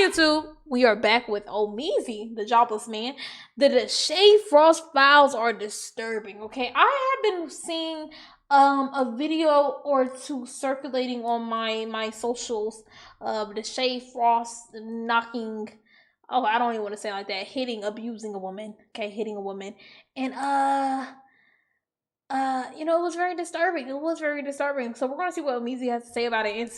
YouTube, we are back with Omeezy, the jobless man. The Deshae Frost files are disturbing, okay? I have been seeing a video or two circulating on my socials of Deshae Frost knocking, oh, I don't even want to say it like that, abusing a woman, okay, hitting a woman. And you know, it was very disturbing. It was very disturbing. So we're gonna see what Omeezy has to say about it, and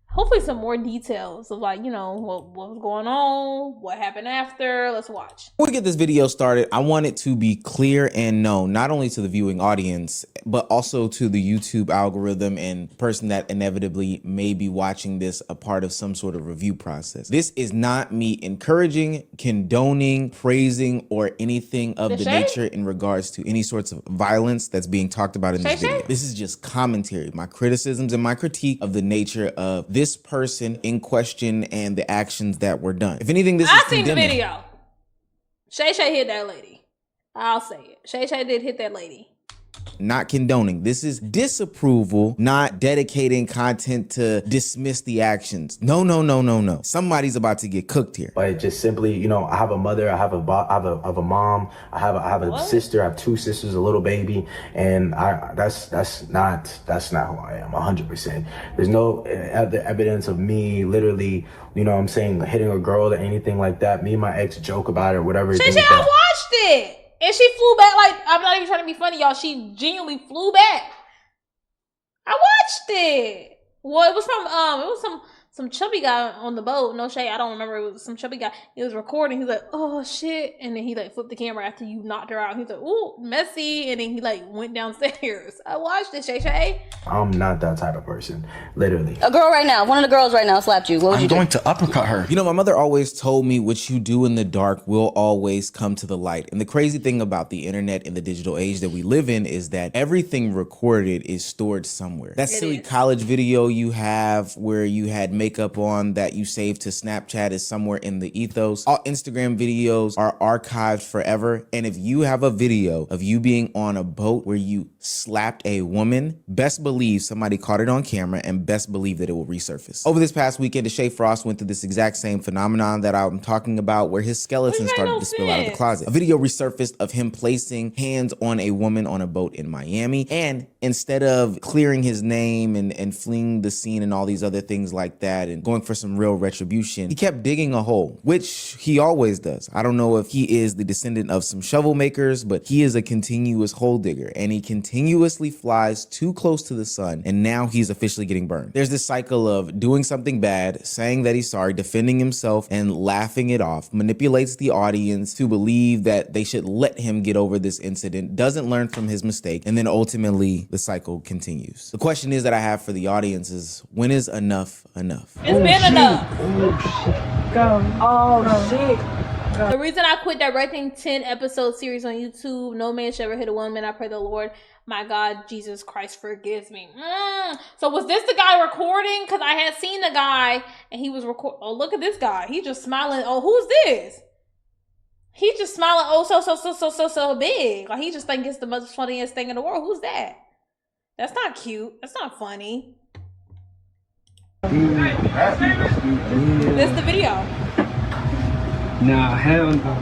hopefully some more details of, like, you know, what was going on, what happened after. Let's watch. Before we get this video started, I want it to be clear and known, not only to the viewing audience, but also to the YouTube algorithm and person that inevitably may be watching this a part of some sort of review process. This is not me encouraging, condoning, praising, or anything of the nature in regards to any sorts of violence that's being talked about in this video. This is just commentary, my criticisms and my critique of the nature of this person in question and the actions that were done. If anything, this is condemning. I seen the video. Shay hit that lady. I'll say it. Shay did hit that lady. Not condoning. This is disapproval, not dedicating content to dismiss the actions. No. Somebody's about to get cooked here. But just simply, you know, I have a mother, I have a mom, I have a sister, I have two sisters, a little baby, and that's not who I am. 100%. There's no other evidence of me literally, you know what I'm saying, hitting a girl or anything like that. Me and my ex joke about it or whatever. Shay, I watched it. And she flew back, like, I'm not even trying to be funny, y'all. She genuinely flew back. I watched it. Well, it was from some chubby guy on the boat. No shade, I don't remember. It was some chubby guy. He was recording. He's like, oh shit. And then he like flipped the camera after you knocked her out. He's like, ooh, messy. And then he like went downstairs. I watched it, Shay. I'm not that type of person, literally. A girl right now, one of the girls right now slapped you. What would you do? I'm going to uppercut her. You know, my mother always told me what you do in the dark will always come to the light. And the crazy thing about the internet and the digital age that we live in is that everything recorded is stored somewhere. That silly college video you have where you had makeup on that you saved to Snapchat is somewhere in the ethos. All Instagram videos are archived forever. And if you have a video of you being on a boat where you slapped a woman, best believe somebody caught it on camera and best believe that it will resurface. Over this past weekend, Deshae Frost went through this exact same phenomenon that I'm talking about, where his skeleton started to spill out of the closet. A video resurfaced of him placing hands on a woman on a boat in Miami, and instead of clearing his name and fleeing the scene and all these other things like that and going for some real retribution, he kept digging a hole, which he always does. I don't know if he is the descendant of some shovel makers, but he is a continuous hole digger, and he continuously flies too close to the sun, and now he's officially getting burned. There's this cycle of doing something bad, saying that he's sorry, defending himself, and laughing it off, manipulates the audience to believe that they should let him get over this incident, doesn't learn from his mistake, and then ultimately the cycle continues. The question is that I have for the audience is, when is enough enough? It's been enough. Oh shit. Go. Oh shit. Go. The reason I quit directing 10 episode series on YouTube, no man should ever hit a woman. I pray the Lord, my God, Jesus Christ forgives me. So was this the guy recording? Because I had seen the guy and he was recording. Oh, look at this guy. He's just smiling. Oh, who's this? He's just smiling. Oh, so big. Like, he just think it's the most funniest thing in the world. Who's that? That's not cute. That's not funny. This the video. Nah, hell no.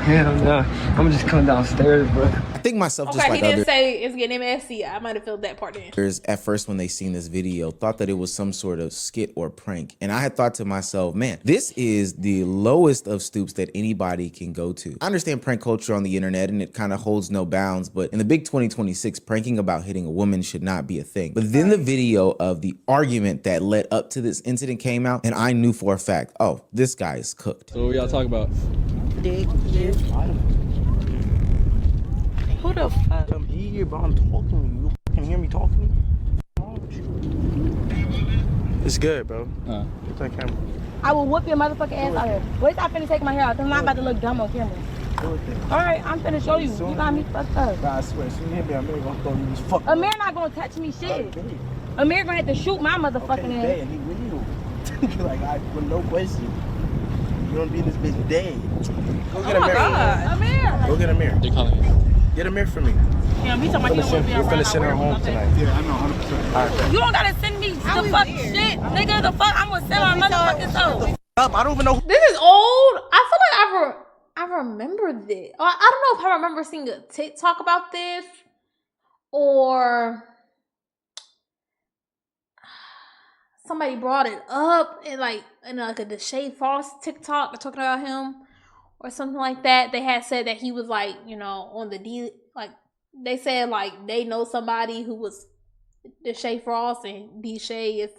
Hell no. I'm just coming downstairs, bro. I think myself, just okay, like he didn't other say it's getting messy. I might have filled that part in. At first, when they seen this video, thought that it was some sort of skit or prank. And I had thought to myself, man, this is the lowest of stoops that anybody can go to. I understand prank culture on the internet and it kind of holds no bounds, but in the big 2026, pranking about hitting a woman should not be a thing. But then the video of the argument that led up to this incident came out, and I knew for a fact, oh, this guy is cooked. So what y'all talking about? Dick. Who the fuck? I'm here, bro. I'm talking to you. You can hear me talking to you. It's good, bro. It's that camera. I will whoop your motherfucking ass out here. Wait till I finna take my hair out, because I'm not about to look dumb on camera. Alright, I'm finna show you. You got me fucked up. Nah, I swear, as soon as you hit me, Amir gonna throw you this fuck. Amir not gonna touch me shit. Amir gonna have to shoot my motherfucking ass. Dead. He will. Like, with no question. You gonna be in this bitch dead. Go get Amir. Amir. Go get Amir. They're calling you. Get Amir for me. Yeah, we talking about you don't want to be We're around. finna send her home tonight. Yeah, I know, 100%. All right. You don't gotta send me the fuck shit. Nigga, the fuck, I'm gonna send my motherfucking soul. up. I don't even know. This is old. I feel like I remember this. I don't know if I remember seeing a TikTok about this or somebody brought it up in like a Deshae Frost TikTok talking about him or something like that. They had said that he was like, you know, on the D, like they said like they know somebody who was Deshae Frost and Deshae is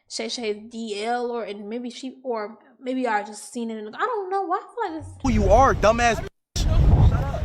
Shay DL or and maybe she or maybe I just seen it. I don't know. Why I feel like this. Who you are, dumbass.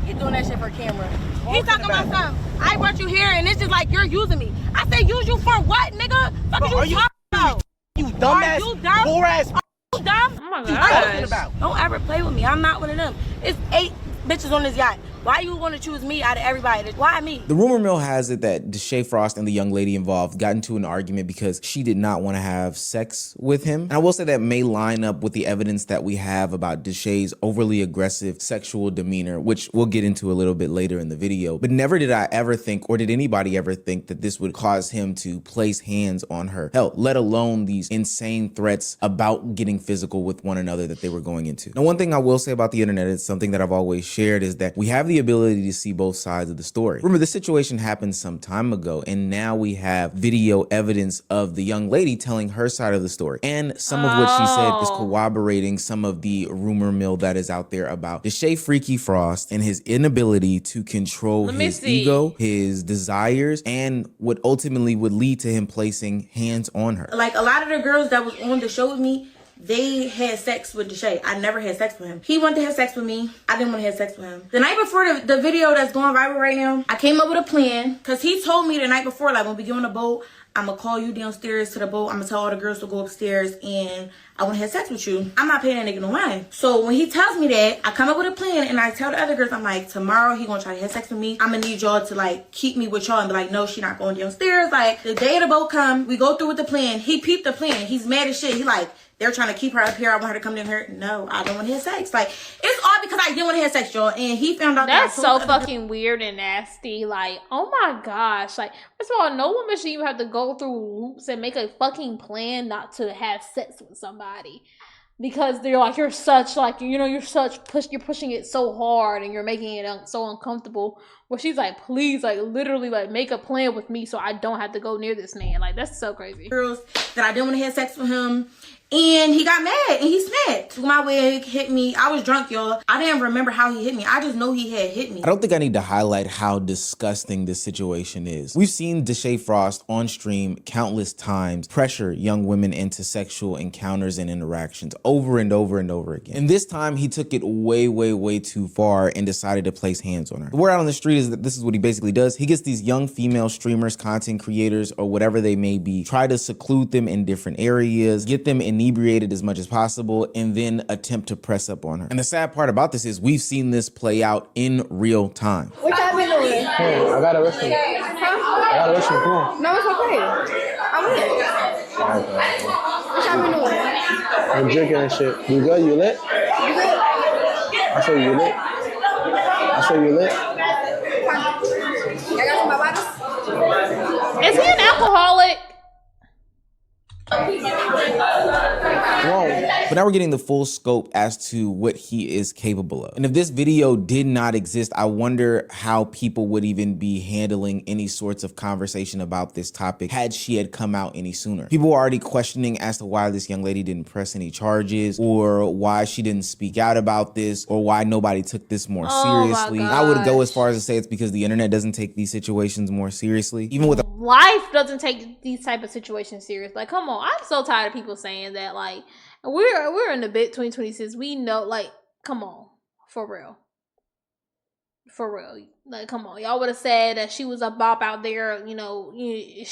He doing that shit for camera. He's talking about something. I brought you here and it's just like you're using me. I say use you for what, nigga? Fuck are you talking about? You dumbass. Are you dumb? Poor ass. You dumb? Oh my What you talking gosh. about? Don't ever play with me. I'm not one of them. It's 8 bitches on this yacht. Why you want to choose me out of everybody? Why me? The rumor mill has it that Deshae Frost and the young lady involved got into an argument because she did not want to have sex with him. And I will say that may line up with the evidence that we have about Deshae's overly aggressive sexual demeanor, which we'll get into a little bit later in the video. But never did I ever think, or did anybody ever think, that this would cause him to place hands on her. Hell, let alone these insane threats about getting physical with one another that they were going into. Now, one thing I will say about the internet, it's something that I've always shared, is that we have the ability to see both sides of the story. Remember, this situation happened some time ago, and now we have video evidence of the young lady telling her side of the story. And some of what she said is corroborating some of the rumor mill that is out there about Deshae Freaky Frost and his inability to control his ego, his desires, and what ultimately would lead to him placing hands on her. Like a lot of the girls that was on the show with me, they had sex with Deshae. I never had sex with him. He wanted to have sex with me. I didn't want to have sex with him. The night before the video that's going viral right now, I came up with a plan because he told me the night before, like when we get on the boat, I'm going to call you downstairs to the boat. I'm going to tell all the girls to go upstairs and I want to have sex with you. I'm not paying that nigga no mind. So when he tells me that, I come up with a plan and I tell the other girls, I'm like, tomorrow he going to try to have sex with me. I'm going to need y'all to like keep me with y'all and be like, no, she not going downstairs. Like the day of the boat come, we go through with the plan. He peeped the plan. He's mad as shit. He like, they're trying to keep her up here. I want her to come down here. No, I don't want to have sex. Like, it's all because I didn't want to have sex, y'all. And he found out that's that so fucking weird and nasty. Like, oh my gosh. Like, first of all, no woman should even have to go through loops and make a fucking plan not to have sex with somebody. Because they're like, you're such, like, you know, you're pushing it so hard and you're making it so uncomfortable. Where she's like, please, like, literally, like, make a plan with me so I don't have to go near this man. Like, that's so crazy. Girls that I didn't want to have sex with him. And he got mad and he snapped. My wig hit me. I was drunk, y'all. I didn't remember how he hit me. I just know he had hit me. I don't think I need to highlight how disgusting this situation is. We've seen Deshae Frost on stream countless times pressure young women into sexual encounters and interactions over and over and over again. And this time he took it way, way, way too far and decided to place hands on her. The word out on the street is that this is what he basically does. He gets these young female streamers, content creators, or whatever they may be, try to seclude them in different areas, get them inebriated as much as possible, and then attempt to press up on her. And the sad part about this is we've seen this play out in real time. What y'all been doing? I got a restaurant. I got a restaurant. Come on. No, it's okay. I'm lit. What y'all been doing? I'm drinking and shit. You good? You lit? You good? I saw you lit. I saw you lit. Y'all got some bottles? Is he an alcoholic? But now we're getting the full scope as to what he is capable of. And if this video did not exist, I wonder how people would even be handling any sorts of conversation about this topic had she had come out any sooner. People were already questioning as to why this young lady didn't press any charges, or why she didn't speak out about this, or why nobody took this more seriously. I would go as far as to say it's because the internet doesn't take these situations more seriously. Even with life doesn't take these type of situations serious. Like, come on. I'm so tired of people saying that. Like, we're in the bit 2026. We know, like, come on, for real. Like, come on, y'all would have said that she was a bop out there. You know, if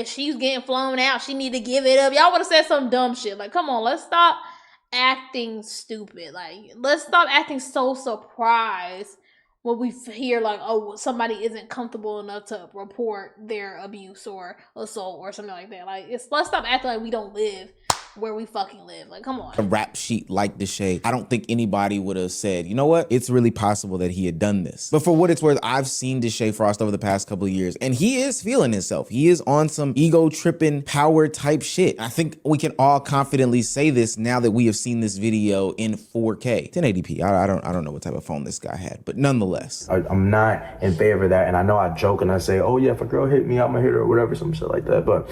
she's getting flown out, she need to give it up. Y'all would have said some dumb shit. Like, come on, let's stop acting stupid. Like, let's stop acting so surprised when we hear like, oh, somebody isn't comfortable enough to report their abuse or assault or something like that. Like, let's stop acting like we don't live where we fucking live. Like, come on. A rap sheet like Deshae, I don't think anybody would have said, you know what? It's really possible that he had done this. But for what it's worth, I've seen Deshae Frost over the past couple of years, and he is feeling himself. He is on some ego tripping power type shit. I think we can all confidently say this now that we have seen this video in 4K, 1080p. I don't know what type of phone this guy had, but nonetheless, I'm not in favor of that. And I know I joke and I say, oh yeah, if a girl hit me, I'm gonna hit her or whatever, some shit like that. But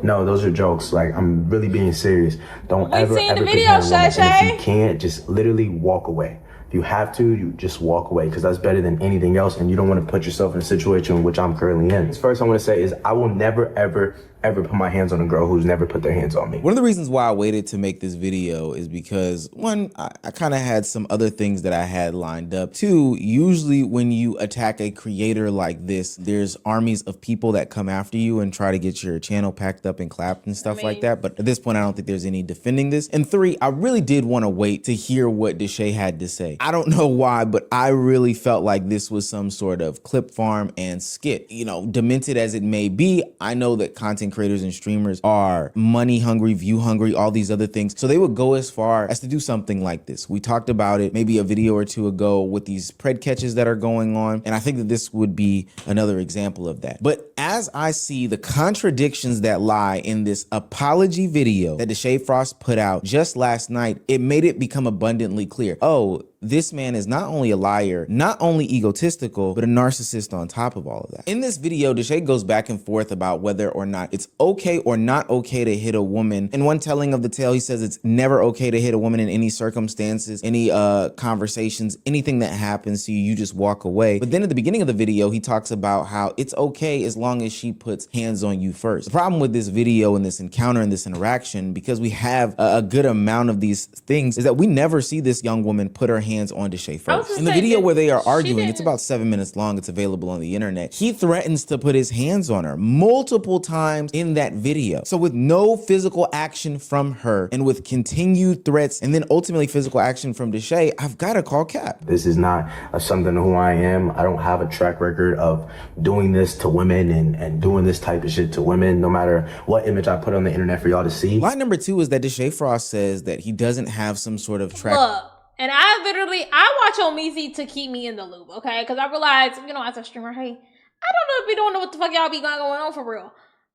no, those are jokes. Like, I'm really being serious. Don't ever seen the pick video, on a woman. Shay. And if you can't, just literally walk away. If you have to, you just walk away, because that's better than anything else, and you don't want to put yourself in a situation in which I'm currently in. First, I want to say is I will never, ever put my hands on a girl who's never put their hands on me. One of the reasons why I waited to make this video is because, one, I kind of had some other things that I had lined up. Two, usually when you attack a creator like this, there's armies of people that come after you and try to get your channel packed up and clapped and stuff like that. But at this point, I don't think there's any defending this. And three, I really did want to wait to hear what Deshae had to say. I don't know why, but I really felt like this was some sort of clip farm and skit. You know, demented as it may be, I know that content creators and streamers are money hungry, view hungry, all these other things. So they would go as far as to do something like this. We talked about it maybe a video or two ago with these pred catches that are going on. And I think that this would be another example of that. But as I see the contradictions that lie in this apology video that Deshae Frost put out just last night, it made it become abundantly clear. Oh, this man is not only a liar, not only egotistical, but a narcissist on top of all of that. In this video, Deshae goes back and forth about whether or not it's okay or not okay to hit a woman. In one telling of the tale, he says it's never okay to hit a woman in any circumstances, any conversations, anything that happens to you, you just walk away. But then at the beginning of the video, he talks about how it's okay as long as she puts hands on you first. The problem with this video and this encounter and this interaction, because we have a good amount of these things, is that we never see this young woman put her hands on Deshae first. In the video where they are arguing, it's about 7 minutes long, it's available on the internet, he threatens to put his hands on her multiple times in that video. So with no physical action from her and with continued threats and then ultimately physical action from Deshae, I've got to call cap. This is not something who I am. I don't have a track record of doing this to women and doing this type of shit to women, no matter what image I put on the internet for y'all to see. Line number 2 is that Deshae Frost says that he doesn't have some sort of track. Look, and I watch Omizi to keep me in the loop, okay? Because I realized, you know, as a streamer, hey, I don't know if we don't know what the fuck y'all be going on for real.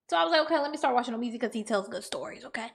So I was like, okay, let me start watching Omizi because he tells good stories, okay?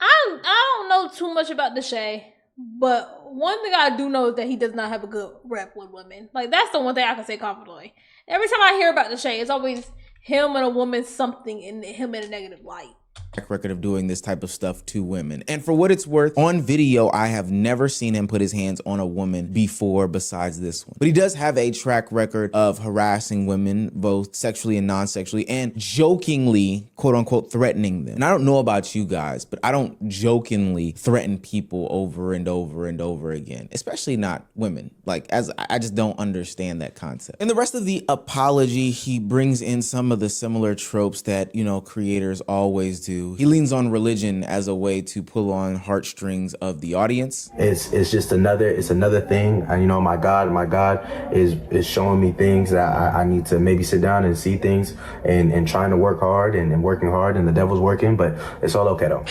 I don't know too much about Deshae, but one thing I do know is that he does not have a good rep with women. Like, that's the one thing I can say confidently. Every time I hear about Deshae, it's always him and a woman, something in him in a negative light. Track record of doing this type of stuff to women. And for what it's worth, on video, I have never seen him put his hands on a woman before besides this one. But he does have a track record of harassing women, both sexually and non-sexually, and jokingly, quote unquote, threatening them. And I don't know about you guys, but I don't jokingly threaten people over and over and over again, especially not women. Like, I just don't understand that concept. In the rest of the apology, he brings in some of the similar tropes that, you know, creators always do. He leans on religion as a way to pull on heartstrings of the audience. It's just another thing. And, you know, my God is showing me things that I need to maybe sit down and see things and trying to work hard and working hard, and the devil's working, but it's all okay though.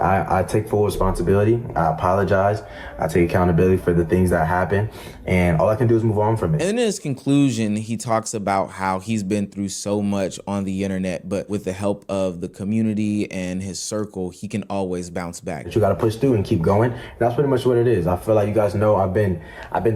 I take full responsibility. I apologize. I take accountability for the things that happen, and all I can do is move on from it. And in his conclusion, he talks about how he's been through so much on the internet, but with the help of the community and his circle, he can always bounce back. But you got to push through and keep going. That's pretty much what it is. I feel like you guys know I've been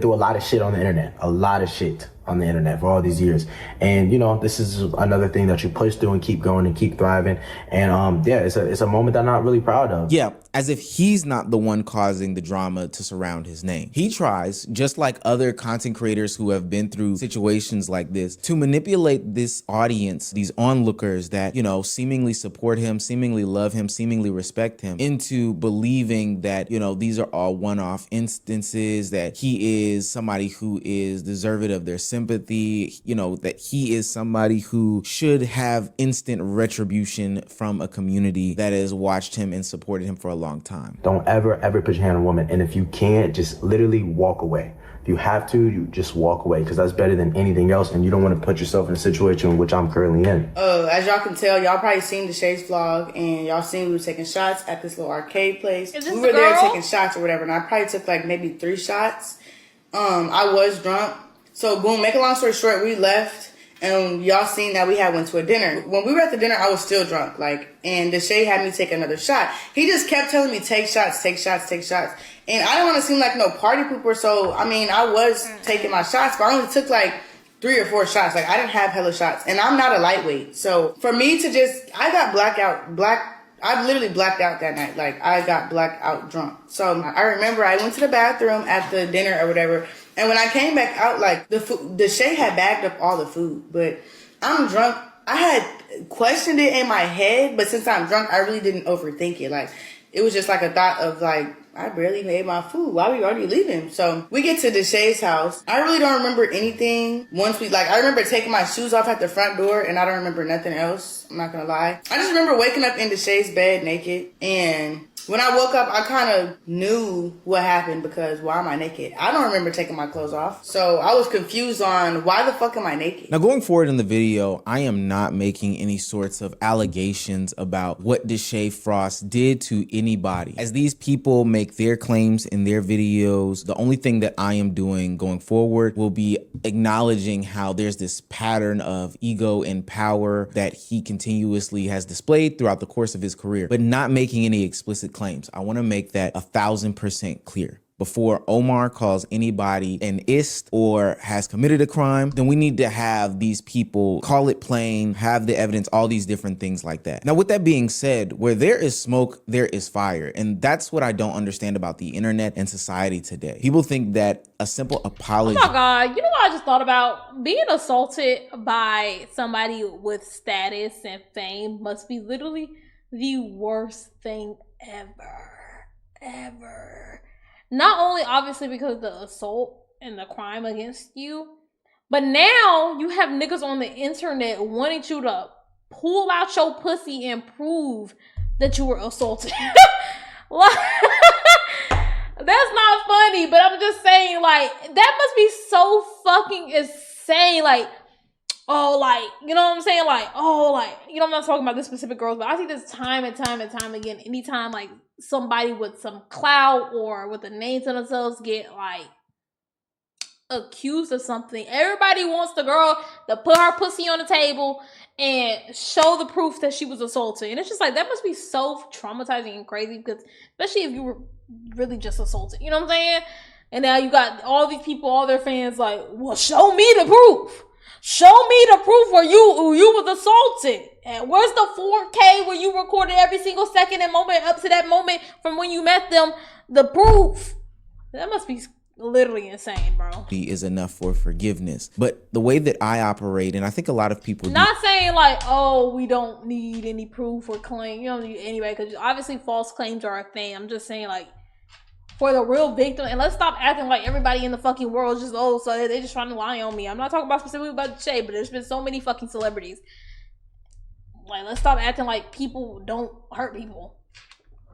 through a lot of shit on the internet, a lot of shit on the internet for all these years. And, you know, this is another thing that you push through and keep going and keep thriving. And yeah, it's a moment that I'm not really proud of. Yeah, as if he's not the one causing the drama to surround his name. He tries, just like other content creators who have been through situations like this, to manipulate this audience, these onlookers that, you know, seemingly support him, seemingly love him, seemingly respect him, into believing that, you know, these are all one-off instances, that he is somebody who is deserving of their sympathy, you know, that he is somebody who should have instant retribution from a community that has watched him and supported him for a long time. Don't ever put your hand on a woman. And if you can't, just literally walk away. If you have to, you just walk away, because that's better than anything else, and you don't want to put yourself in a situation in which I'm currently in. As y'all can tell, y'all probably seen Deshae's vlog, and y'all seen we were taking shots at this little arcade place. Is this we the were there girl? taking shots or whatever, and I probably took like maybe 3 shots. I was drunk. So boom, make a long story short, we left, and y'all seen that we had went to a dinner. When we were at the dinner, I was still drunk, and Deshae had me take another shot. He just kept telling me, take shots, take shots, take shots. And I didn't want to seem like no party pooper, so, I mean, I was taking my shots, but I only took like 3 or 4 shots. Like, I didn't have hella shots, and I'm not a lightweight. So for me to I literally blacked out that night. Like, I got blackout drunk. So I remember I went to the bathroom at the dinner or whatever, and when I came back out, like, Deshae had bagged up all the food, but I'm drunk. I had questioned it in my head, but since I'm drunk, I really didn't overthink it. Like, it was just like a thought of like, I barely made my food. Why are we already leaving? So we get to Deshae's house. I really don't remember anything. I remember taking my shoes off at the front door, and I don't remember nothing else. I'm not gonna lie. I just remember waking up in Deshae's bed naked, and when I woke up, I kind of knew what happened, because why am I naked? I don't remember taking my clothes off. So I was confused on why the fuck am I naked? Now, going forward in the video, I am not making any sorts of allegations about what Deshae Frost did to anybody. As these people make their claims in their videos, the only thing that I am doing going forward will be acknowledging how there's this pattern of ego and power that he continuously has displayed throughout the course of his career, but not making any explicit claims. I want to make that 1,000% clear. Before Omar calls anybody an ist or has committed a crime, then we need to have these people call it plain, have the evidence, all these different things like that. Now, with that being said, where there is smoke, there is fire. And that's what I don't understand about the internet and society today. People think that a simple apology. Oh my God, you know what I just thought about? Being assaulted by somebody with status and fame must be literally the worst thing ever. Not only obviously because of the assault and the crime against you, but now you have niggas on the internet wanting you to pull out your pussy and prove that you were assaulted. Like, that's not funny, but I'm just saying, like, that must be so fucking insane. Like, oh, like, you know what I'm saying? Like, oh, like, you know, I'm not talking about this specific girls, but I see this time and time and time again. Anytime, like, somebody with some clout or with a name to themselves get, like, accused of something, everybody wants the girl to put her pussy on the table and show the proof that she was assaulted. And it's just like, that must be so traumatizing and crazy, because especially if you were really just assaulted, you know what I'm saying? And now you got all these people, all their fans, like, well, show me the proof. Show me the proof where you was assaulted. And where's the 4K where you recorded every single second and moment up to that moment from when you met them? The proof. That must be literally insane, bro. Is enough for forgiveness. But the way that I operate, and I think a lot of people not saying like, oh, we don't need any proof or claim. You don't need anyway, because obviously false claims are a thing. I'm just saying, like, for the real victim, and let's stop acting like everybody in the fucking world is just, oh, so they're just trying to lie on me. I'm not talking about specifically about Deshae, but there's been so many fucking celebrities. Like, let's stop acting like people don't hurt people.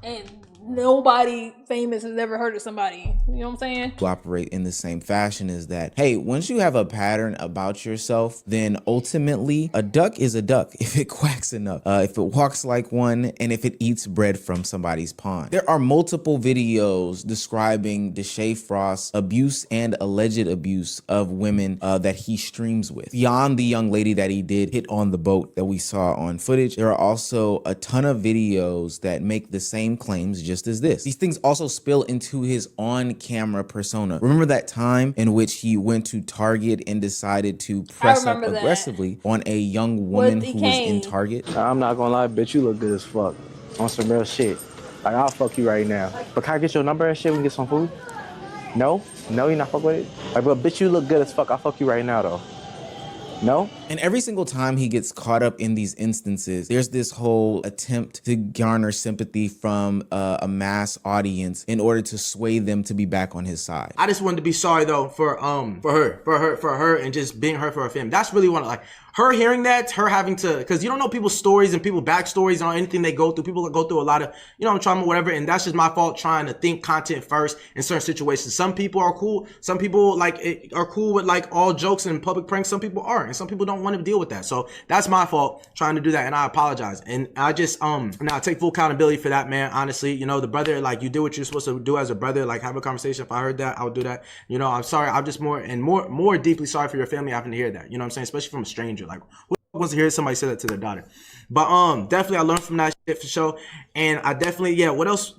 And nobody famous has ever hurt somebody. You know what I'm saying? To operate in the same fashion is that, hey, once you have a pattern about yourself, then ultimately a duck is a duck if it quacks enough, if it walks like one, and if it eats bread from somebody's pond. There are multiple videos describing Deshae Frost's abuse and alleged abuse of women that he streams with. Beyond the young lady that he did hit on the boat that we saw on footage, there are also a ton of videos that make the same claims just as this. These things also spill into his on-camera persona. Remember that time in which he went to Target and decided to press up aggressively on a young woman who was in Target? I'm not gonna lie, bitch, you look good as fuck. On some real shit. Like, I'll fuck you right now. But can I get your number and shit? We can get some food? No? No, you not fuck with it? Like, but bitch, you look good as fuck. I'll fuck you right now, though. No? And every single time he gets caught up in these instances, there's this whole attempt to garner sympathy from a mass audience in order to sway them to be back on his side. I just wanted to be sorry though for her and just being her for her family. That's really one of like her hearing that, her having to, because you don't know people's stories and people's backstories on anything they go through. People go through a lot of, trauma, whatever, and that's just my fault trying to think content first in certain situations. Some people are cool. Some people are cool with like all jokes and public pranks. Some people aren't, and some people don't want to deal with that. So that's my fault trying to do that, and I apologize. And I just now I take full accountability for that, man. Honestly, the brother, like, you do what you're supposed to do as a brother, like have a conversation. If I heard that, I would do that. I'm sorry. I'm just more deeply sorry for your family having to hear that. You know what I'm saying? Especially from a stranger. Like, who wants to hear somebody say that to their daughter? But definitely I learned from that shit for sure. And I definitely, what else?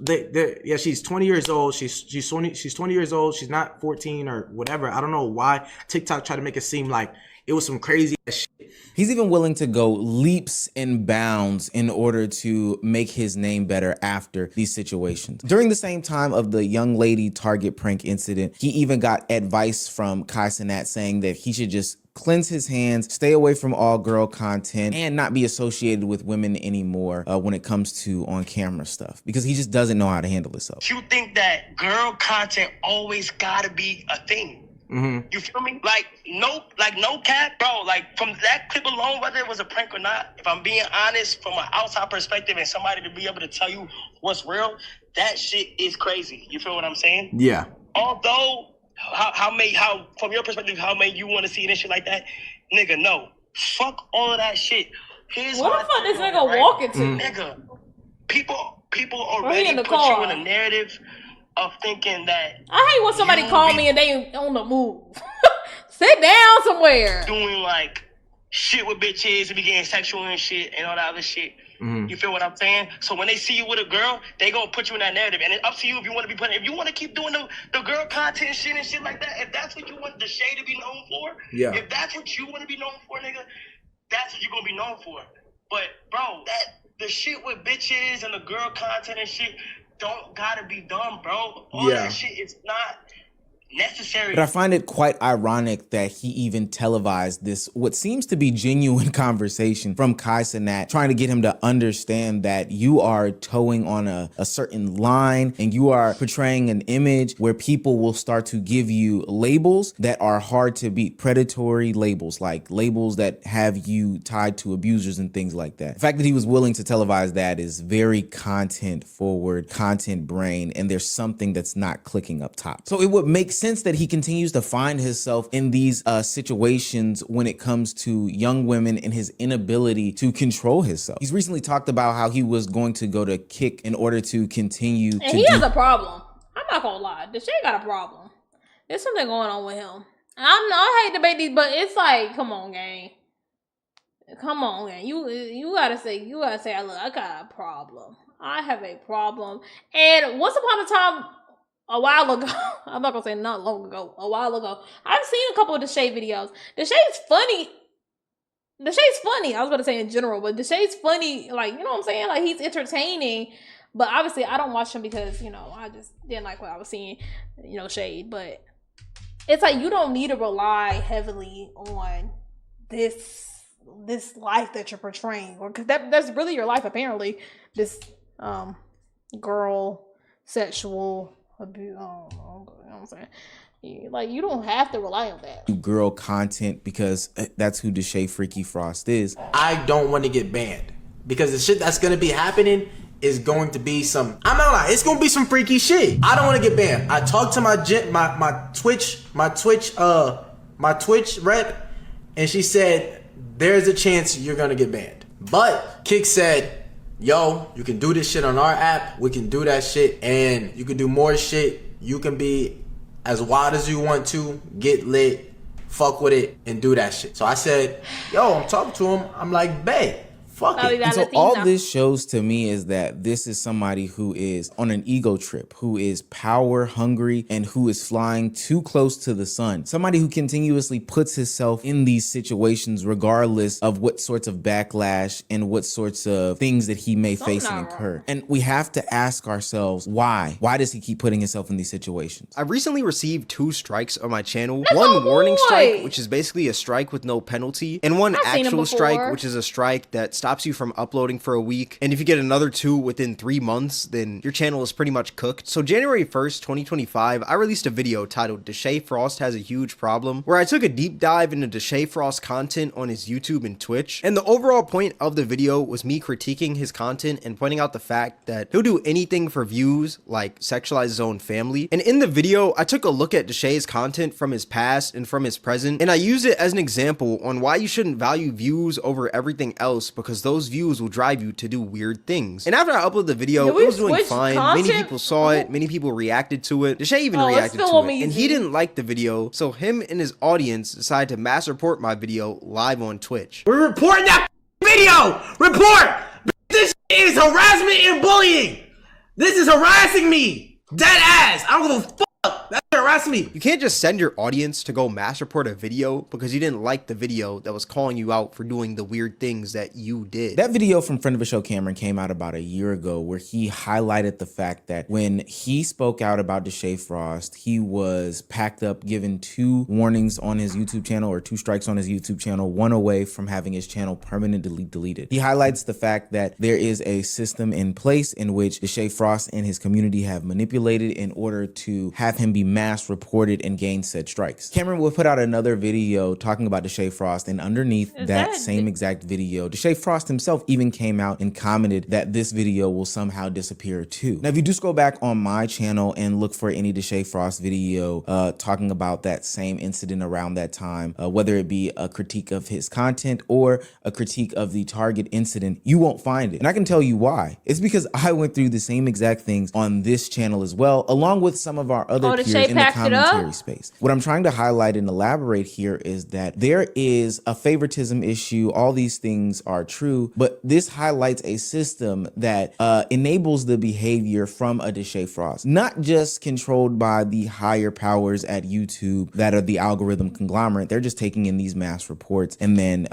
She's 20 years old. She's 20 years old. She's not 14 or whatever. I don't know why TikTok tried to make it seem like it was some crazy shit. He's even willing to go leaps and bounds in order to make his name better after these situations. During the same time of the young lady Target prank incident, he even got advice from Kai Cenat saying that he should just cleanse his hands, stay away from all girl content, and not be associated with women anymore when it comes to on-camera stuff, because he just doesn't know how to handle himself. You think that girl content always gotta be a thing? Mm-hmm. You feel me? Like no cap, bro. Like, from that clip alone, whether it was a prank or not, if I'm being honest, from an outside perspective and somebody to be able to tell you what's real, that shit is crazy. You feel what I'm saying? Yeah. Although, how from your perspective, how may you want to see it and shit like that, nigga? No, fuck all of that shit. Here's what the fuck this nigga walking to? Nigga, people already put you in a narrative of thinking that. I hate when somebody call me and they on the move. Sit down somewhere. Doing like shit with bitches and be getting sexual and shit and all that other shit. Mm-hmm. You feel what I'm saying? So when they see you with a girl, they gonna put you in that narrative, and it's up to you if you want to be putting. If you want to keep doing the girl content shit and shit like that, if that's what you want Deshae to be known for, if that's what you want to be known for, nigga, that's what you're gonna be known for. But bro, the shit with bitches and the girl content and shit don't gotta be done, bro. All that shit is not necessary. But I find it quite ironic that he even televised this, what seems to be genuine conversation from Kai Cenat, trying to get him to understand that you are towing on a certain line and you are portraying an image where people will start to give you labels that are hard to beat, predatory labels, like labels that have you tied to abusers and things like that. The fact that he was willing to televise that is very content forward, content brain, and there's something that's not clicking up top. So it would make sense that he continues to find himself in these situations when it comes to young women and his inability to control himself. He's recently talked about how he was going to go to kick in order to continue. And he has a problem. I'm not gonna lie. Deshae got a problem. There's something going on with him. I hate to debate these, but it's like, come on, gang. Come on, gang. You gotta say, look, I got a problem. I have a problem. And once upon a time, a while ago, I'm not gonna say not long ago, a while ago, I've seen a couple of Deshae videos. Deshae's funny. I was gonna say in general, but Deshae's funny, like, you know what I'm saying? Like, he's entertaining, but obviously I don't watch him because, I just didn't like what I was seeing, shade. But it's like, you don't need to rely heavily on this life that you're portraying, or because that's really your life, apparently. This girl sexual abuse, you know what I'm saying? Like, you don't have to rely on that. Girl content, because that's who Deshae Freaky Frost is. I don't want to get banned because the shit that's going to be happening is going to be some, I'm not lying, it's going to be some freaky shit. I don't want to get banned. I talked to my Twitch rep, and she said there's a chance you're going to get banned. But Kick said, yo, you can do this shit on our app. We can do that shit, and you can do more shit. You can be as wild as you want to, get lit, fuck with it, and do that shit. So I said, yo, I'm talking to him. I'm like, bae, fuck it. And so all this shows to me is that this is somebody who is on an ego trip, who is power hungry, and who is flying too close to the sun. Somebody who continuously puts himself in these situations regardless of what sorts of backlash and what sorts of things that he may face and incur. And we have to ask ourselves, why? Why does he keep putting himself in these situations? I recently received 2 strikes on my channel. One warning strike, which is basically a strike with no penalty, and one actual strike, which is a strike that stops stops you from uploading for a week. And if you get another 2 within 3 months, then your channel is pretty much cooked. So January 1st, 2025, I released a video titled Deshae Frost Has a Huge Problem, where I took a deep dive into Deshae Frost content on his YouTube and Twitch. And the overall point of the video was me critiquing his content and pointing out the fact that he'll do anything for views, like sexualize his own family. And in the video, I took a look at Deshae's content from his past and from his present, and I used it as an example on why you shouldn't value views over everything else, because those views will drive you to do weird things. And after I uploaded the video, it was doing fine. Many people saw it, many people reacted to it. Deshae even reacted to it, and he didn't like the video, so him and his audience decided to mass report my video live on Twitch. We're reporting that video! Report! This is harassment and bullying! This is harassing me! Dead ass! I don't give a fuck! That's harassing me! You can't just send your audience to go mass report a video because you didn't like the video that was calling you out for doing the weird things that you did. That video from friend of the show Cameron came out about a year ago, where he highlighted the fact that when he spoke out about Deshae Frost, he was packed up, given 2 warnings on his YouTube channel, or 2 strikes on his YouTube channel, 1 away from having his channel permanently deleted. He highlights the fact that there is a system in place in which Deshae Frost and his community have manipulated in order to have him be mass reported and gain said strikes. Cameron will put out another video talking about Deshae Frost, and underneath that same exact video, Deshae Frost himself even came out and commented that this video will somehow disappear too. Now, if you do scroll back on my channel and look for any Deshae Frost video talking about that same incident around that time, whether it be a critique of his content or a critique of the Target incident, you won't find it. And I can tell you why. It's because I went through the same exact things on this channel as well, along with some of our other peers in the commentary space. What I'm trying to highlight and elaborate here is that there is a favoritism issue. All these things are true, but this highlights a system that enables the behavior from a Deshae Frost, not just controlled by the higher powers at YouTube that are the algorithm conglomerate. They're just taking in these mass reports and then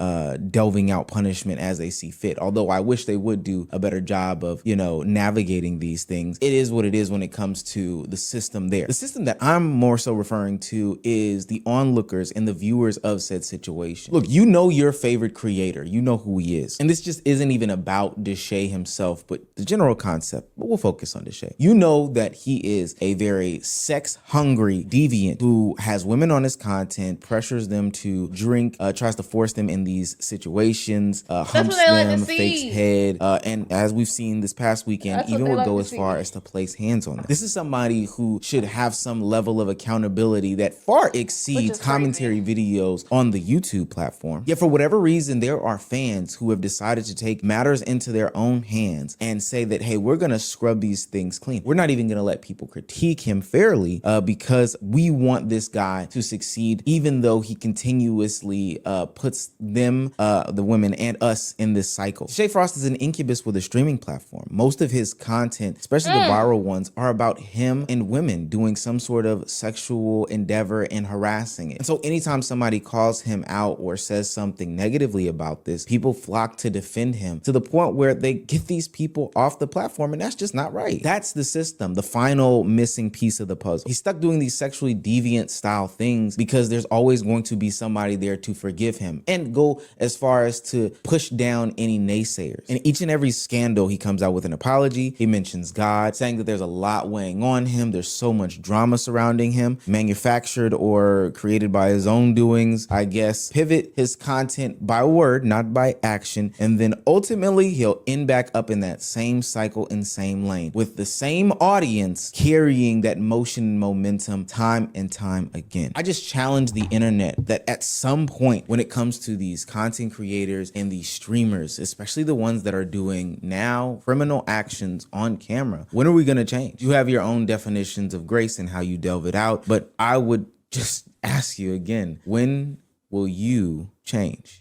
delving out punishment as they see fit. Although I wish they would do a better job of, you know, navigating these things. It is what it is when it comes to the system there. The system that I'm more so referring to is the onlookers and the viewers of said situation. Look, you know your favorite creator, you know who he is. And this just isn't even about Deshae himself, but the general concept, but we'll focus on Deshae. You know that he is a very sex hungry deviant who has women on his content, pressures them to drink, tries to force them in these situations, humps them, fakes head, and as we've seen this past weekend, even would go as far as to place hands on them. This is somebody who should have some level of accountability that far exceeds commentary videos on the YouTube platform. Yet for whatever reason, there are fans who have decided to take matters into their own hands and say that, hey, we're gonna scrub these things clean. We're not even gonna let people critique him fairly because we want this guy to succeed, even though he continuously puts them, the women and us in this cycle. Deshae Frost is an incubus with a streaming platform. Most of his content, especially the viral ones, are about him and women doing some sort of sexual endeavor and harassing it. And so anytime somebody calls him out or says something negatively about this, people flock to defend him to the point where they get these people off the platform, and that's just not right. That's the system, the final missing piece of the puzzle. He's stuck doing these sexually deviant style things because there's always going to be somebody there to forgive him and go as far as to push down any naysayers. In each and every scandal, he comes out with an apology. He mentions God, saying that there's a lot weighing on him. There's so much drama surrounding him, manufactured or created by his own doings. I guess pivot his content by word, not by action. And then ultimately he'll end back up in that same cycle and same lane with the same audience carrying that motion and momentum time and time again. I just challenge the internet that at some point when it comes to these content creators and these streamers, especially the ones that are doing now criminal actions on camera, when are we going to change? You have your own definitions of grace and how you delve it out, but I would just ask you again, when will you change?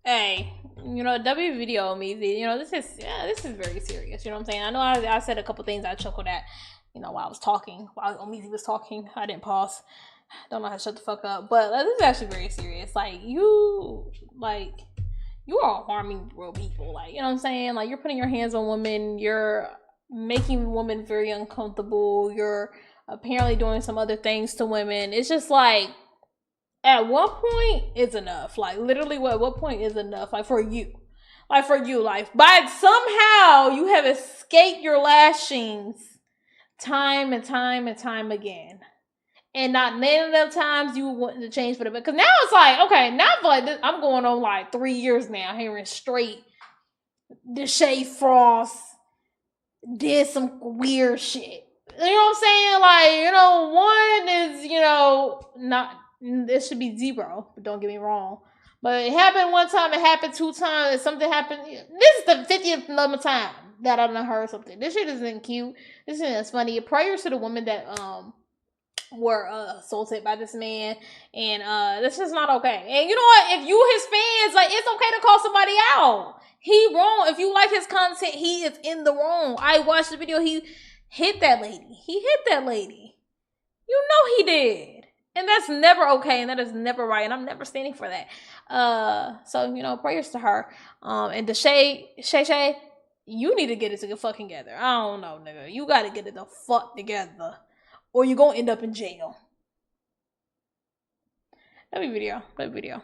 Hey, you know, W video me, you know, this is very serious. You know what I'm saying? I know I said a couple things I chuckled at, you know, while I was talking, while Omizi was talking. I didn't pause. Don't know how to shut the fuck up. But this is actually very serious. Like, you are harming real people. Like, you know what I'm saying? Like, you're putting your hands on women. You're making women very uncomfortable. You're apparently doing some other things to women. It's just like, at what point is enough? Like, literally, what point is enough? Like, for you. like for you, like, but somehow you have escaped your lashings time and time and time again. And not none of them times you want to change for the better. Because now it's like, okay, now I feel like this, I'm going on like 3 years now hearing straight Deshae Frost did some weird shit. You know what I'm saying? Like, you know, one is, you know, not, it should be 0, but don't get me wrong. But it happened one time, it happened 2 times, something happened. This is the 50th number time that I done heard something. This shit isn't cute. This shit is funny. Prayers to the women that were assaulted by this man, and this is not okay. And you know what? If you his fans, like, it's okay to call somebody out. He wrong. If you like his content, he is in the wrong. I watched the video. He hit that lady. He hit that lady. You know he did. And that's never okay, and that is never right, and I'm never standing for that. So, you know, prayers to her. And Deshae, you need to get it fucking together. I don't know, nigga. You gotta get it the fuck together, or you're gonna end up in jail. That video.